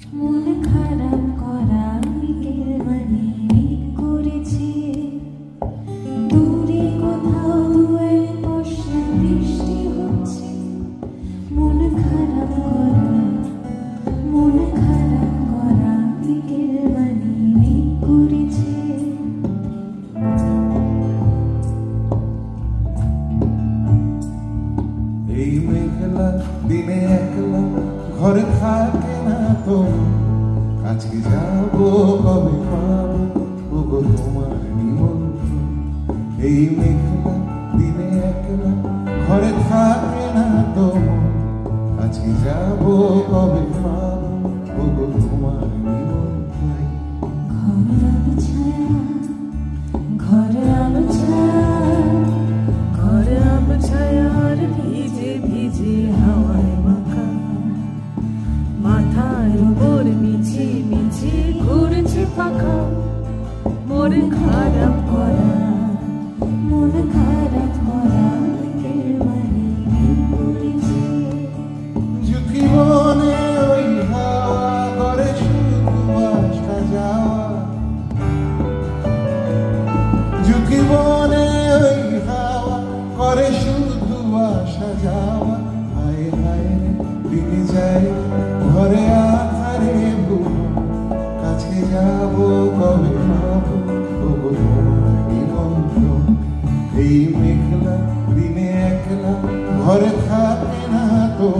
মন খারাপ করা বিকেল মানে করেছি দূরে কোথাও দুয়ের বর্ষা বৃষ্টি হচ্ছে মন খারাপ করা বিকেল মানে করেছি এই মেঘলা দিনে একলা ঘরে থাকে না তো আজকে যাবো কবে পাবো ওগো তোমার নিমন্ত্রণ এই মেঘলা দিনে একলা ঘরে থাকে না তো আজকে যাবো কবে পাবো ওগো তোমার নিমন্ত্রণ ঘর আলো ছায়ার ভিজে ভিজে হাওয়ায় মাখা মাথার উপর মিছি মিছি ঘুরছে পাখা মন খারাপ করা বিকেল মানে পড়েছে ঝুঁকি মনে ওই হাওয়া করে শুধু আসা যাওয়া ঝুঁকি মনে ওই হাওয়া করে শুধু আসা যাওয়া হায় হায় দিনে যায় ঘরে আধারে কাছে যাবো কবে পাবো ওগো তোমার নিমন্ত্রণ এই মেঘলা দিনে একলা ঘরে থাকে না তো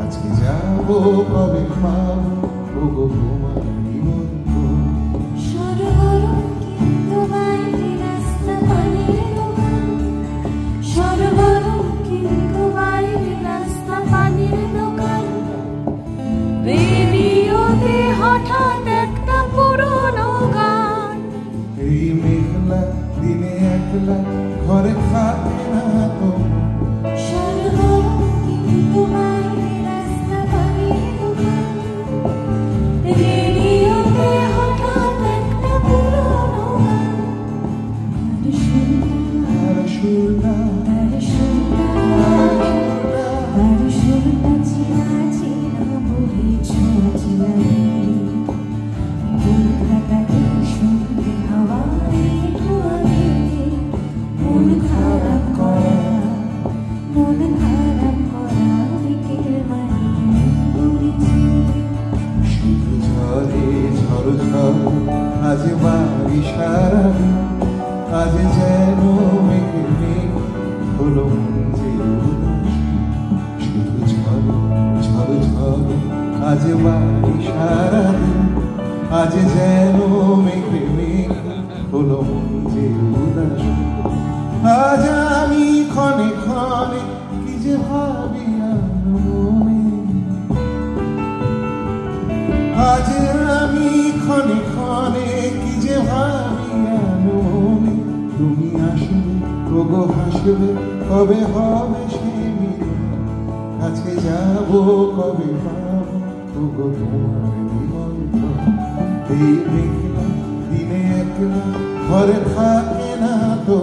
আজকে যাবো কবে পাবো ওগো তোমার নিমন্ত্রণ সরগরম কিন্তু বাইরে রাস্তা পানির দোকান সরগরম কিন্তু বাইরে রাস্তা পানির দোকান রেডিওতে হঠাৎ একটা পুরনো গান এই মেঘলা দিনে একলা ঘরে থাকে না তো সরগরম কিন্তু বাইরে রাস্তা পানির দোকান রেডিওতে হঠাৎ একটা পুরনো গান আর সুরটা সুরটা চিনা চিনা বলে ছোঁয়া চিনাই কলকাতাকে শুনতে হাওয়ায় ধোঁয়াবে মন খারাপ করা বিকেল মানে পড়েছে শুধু ঝরে ঝড় ঝড় আজ বাড়ি সারা আজ যেন মেঘে মেঘ হলো মন যে উদাস শুধু ঝড় ঝড় ঝড় আজ বাড়ি সারা আজ যেন মেঘে মেঘ হলো মন যে উদাস আজ আমি ক্ষণে ক্ষণে কি যে ভাবি মনে আজ আমি ক্ষণে ক্ষণে কি যে ভাবি মনে তুমি আসবে ওগো হাসবে কবে হবে সে মিলন কাছে যাবো কবে পাবো ওগো তোমার নিমন্ত্রণ এই মেঘলা দিনে একলা ঘরে থাকে না তো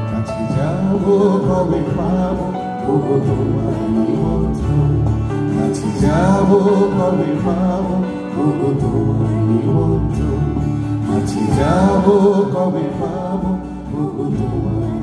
কাছে যাবো কবে পাবো ওগো তোমার নিমন্ত্রণ কাছে যাবো কবে পাবো ওগো তোমার নিমন্ত্রণ কাছে যাবো কবে পাবো ওগো তোমার